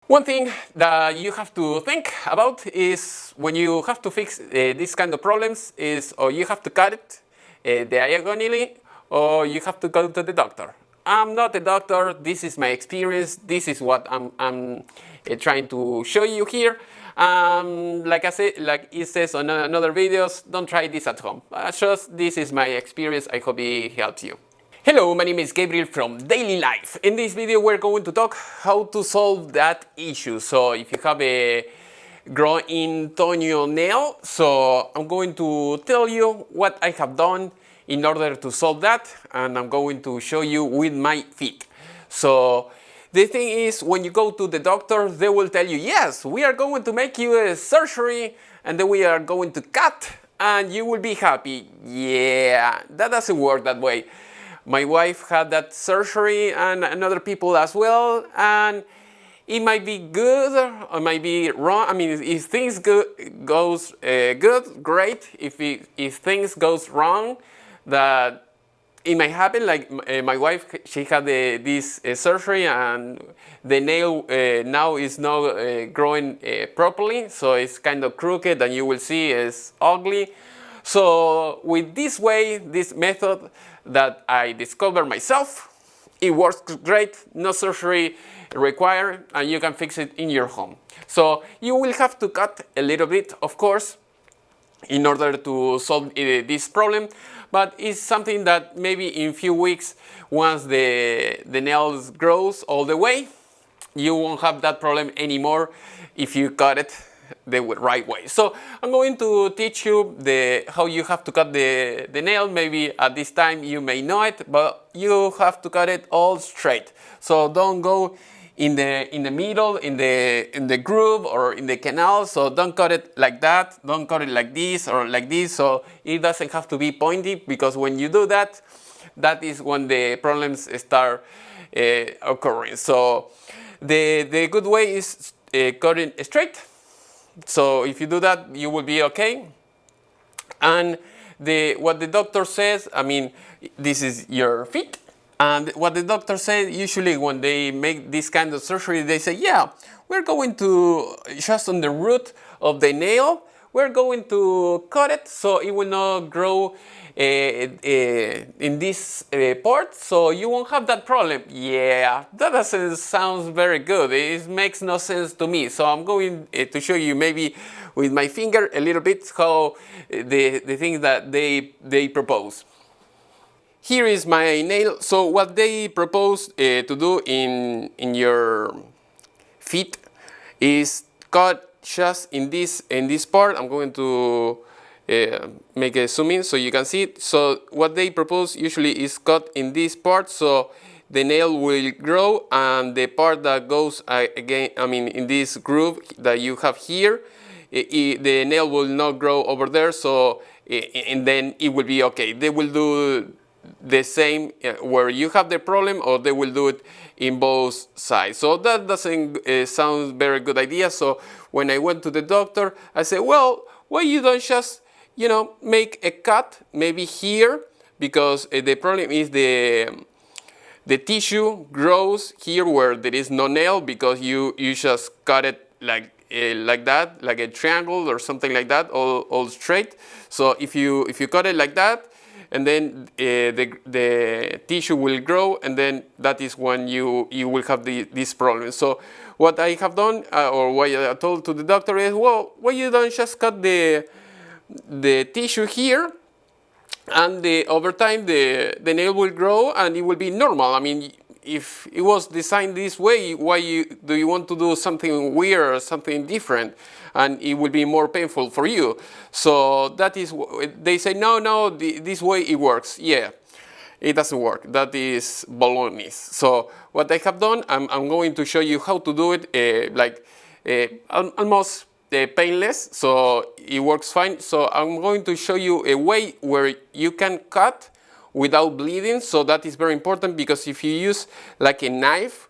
One thing that you have to think about is when you have to fix these kind of problems is or you have to cut it diagonally or you have to go to the doctor. I'm not a doctor, this is my experience, this is what I'm trying to show you here. Like I said, like it says on other videos, don't try this at home. Just this is my experience, I hope it helps you. Hello, my name is Gabriel from Daily Life. In this video we're going to talk how to solve that issue. So if you have a growing toenail, so I'm going to tell you what I have done in order to solve that, and I'm going to show you with my feet. So the thing is, when you go to the doctor, they will tell you, yes, we are going to make you a surgery and then we are going to cut and you will be happy. Yeah, that doesn't work that way. My wife had that surgery and other people as well, and it might be good or it might be wrong. I mean, if things goes good, great. If things goes wrong, that it might happen. Like my wife, she had this surgery and the nail now is not growing properly, so it's kind of crooked and you will see it's ugly. So with this way, this method that I discovered myself, it works great, no surgery required, and you can fix it in your home. So you will have to cut a little bit, of course, in order to solve this problem, but it's something that maybe in a few weeks, once the nails grows all the way, you won't have that problem anymore if you cut it the right way. So I'm going to teach you how you have to cut the nail. Maybe at this time you may know it, but you have to cut it all straight. So don't go in the middle, in the groove or in the canal. So don't cut it like that. Don't cut it like this or like this. So it doesn't have to be pointy, because when you do that, that is when the problems start occurring. So the good way is cutting straight. So if you do that, you will be okay. And what the doctor says, I mean, this is your feet. And what the doctor says, usually when they make this kind of surgery, they say, yeah, we're going to, just on the root of the nail, we're going to cut it so it will not grow in this part, so you won't have that problem. Yeah, that doesn't sound very good. It makes no sense to me. So I'm going to show you maybe with my finger a little bit how the things that they propose. Here is my nail. So what they propose to do in your feet is cut just in this part. I'm going to make a zoom in so you can see it. So what they propose usually is cut in this part, so the nail will grow, and the part that goes again, I mean in this groove that you have here, the nail will not grow over there, so and then it will be okay. They will do the same where you have the problem, or they will do it in both sides. So that doesn't sound very good idea. So when I went to the doctor, I said, well, why you don't just, you know, make a cut maybe here, because the problem is the tissue grows here where there is no nail, because you just cut it like that, like a triangle or something like that, all straight. So if you cut it like that, and then the tissue will grow, and then that is when you will have this problem. So what I have done, or what I told to the doctor is, well, why you don't just cut the tissue here, and over time the nail will grow and it will be normal. I mean, if it was designed this way, why do you want to do something weird or something different, and it will be more painful for you? So that is, they say, no, this way it works. Yeah, it doesn't work. That is baloney. So what I have done, I'm going to show you how to do it almost painless, so it works fine. So I'm going to show you a way where you can cut without bleeding. So that is very important, because if you use like a knife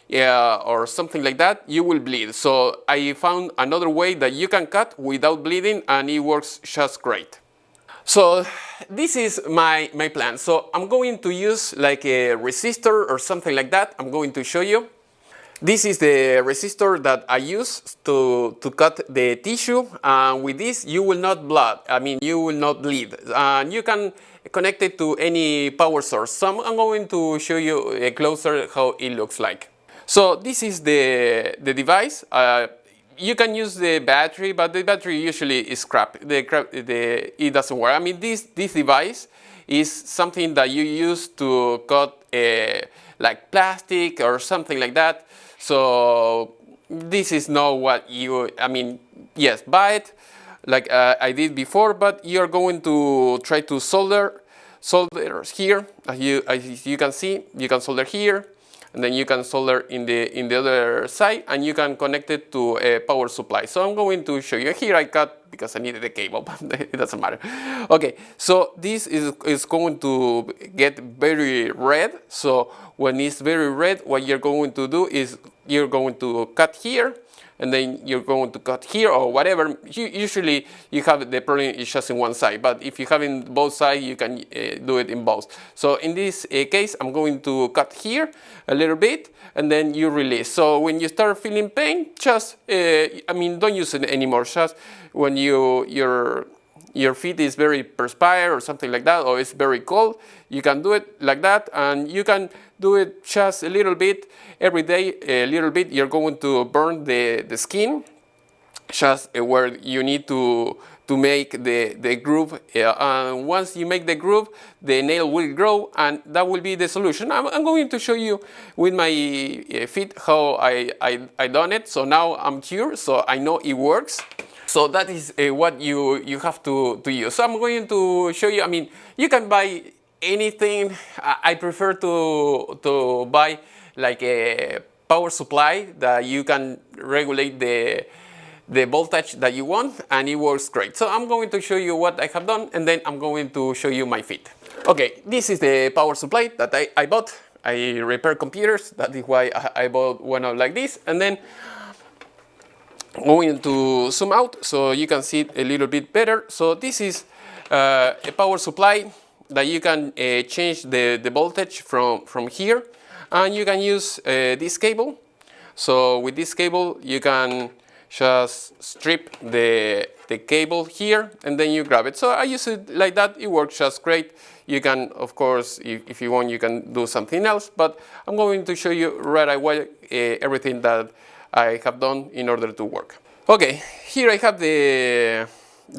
or something like that, you will bleed. So I found another way that you can cut without bleeding, and it works just great. So this is my plan. So I'm going to use like a resistor or something like that. I'm going to show you. This is the resistor that I use to cut the tissue, and with this you will not you will not bleed. And you can connect it to any power source. So I'm going to show you closer how it looks like. So this is the device. You can use the battery, but the battery usually is crap. It doesn't work. I mean, this device is something that you use to cut like plastic or something like that. So this is not what you, yes, buy it like I did before, but you're going to try to solder here. As you can see, you can solder here, and then you can solder in the other side, and you can connect it to a power supply. So I'm going to show you. Here I cut because I needed the cable, but it doesn't matter. Okay, so this is going to get very red. So when it's very red, what you're going to do is you're going to cut here, and then you're going to cut here or whatever. Usually you have the problem is just in one side, but if you have in both sides, you can do it in both. So in this case, I'm going to cut here a little bit, and then you release. So when you start feeling pain, just don't use it anymore. Just when your feet is very perspired or something like that, or it's very cold, you can do it like that, and you can do it just a little bit every day. A little bit, you're going to burn the skin just where you need to make the groove. And once you make the groove, the nail will grow, and that will be the solution. I'm going to show you with my feet how I done it. So now I'm cured, so I know it works. So that is what you have to use. So I'm going to show you. You can buy anything. I prefer to buy like a power supply that you can regulate the voltage that you want, and it works great. So I'm going to show you what I have done, and then I'm going to show you my feet. Okay, this is the power supply that I bought. I repair computers. That is why I bought one of like this, and then I'm going to zoom out so you can see it a little bit better. So this is a power supply that you can change the voltage from here, and you can use this cable. So with this cable you can just strip the cable here, and then you grab it. So I use it like that. It works just great. You can, of course, if you want, you can do something else, but I'm going to show you right away everything that I have done in order to work. Okay, here I have the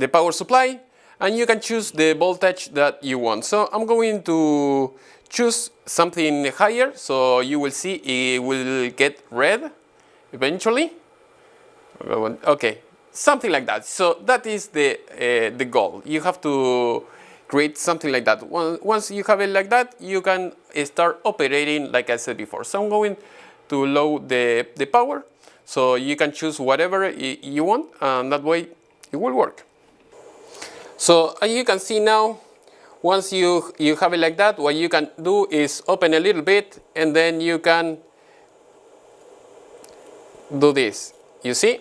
power supply, and you can choose the voltage that you want. So I'm going to choose something higher, so you will see it will get red eventually. Okay, something like that. So that is the goal. You have to create something like that. Once you have it like that, you can start operating like I said before. So I'm going to load the power, so you can choose whatever you want, and that way it will work. So as you can see now, once you have it like that, what you can do is open a little bit, and then you can do this, you see?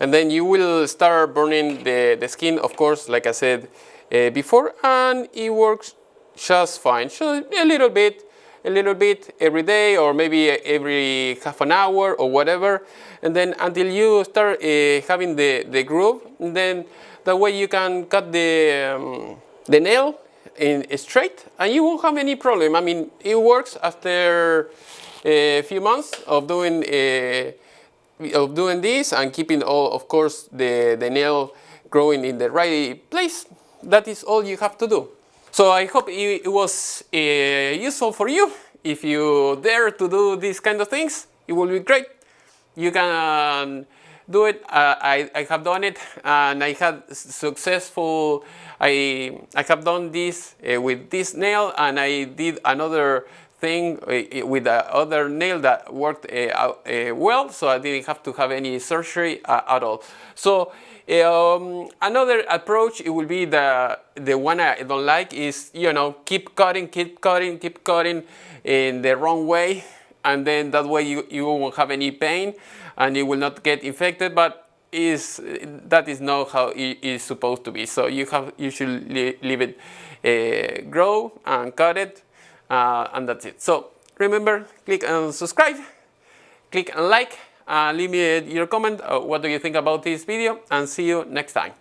And then you will start burning the skin, of course, like I said before, and it works just fine. So a little bit every day, or maybe every half an hour or whatever, and then until you start having the groove, and then that way you can cut the nail in straight, and you won't have any problem. It works after a few months of doing this and keeping all, of course, the nail growing in the right place. That is all you have to do. So I hope it was useful for you. If you dare to do these kind of things, it will be great. You can do it. I have done it, and I had successful. I have done this with this nail, and I did another thing with the other nail that worked well, so I didn't have to have any surgery at all. So another approach, it will be the one I don't like, is keep cutting in the wrong way, and then that way you won't have any pain and it will not get infected, but that is not how it is supposed to be. So you should leave it grow and cut it, and that's it. So remember, click and subscribe, click and like, leave me your comment, what do you think about this video, and see you next time.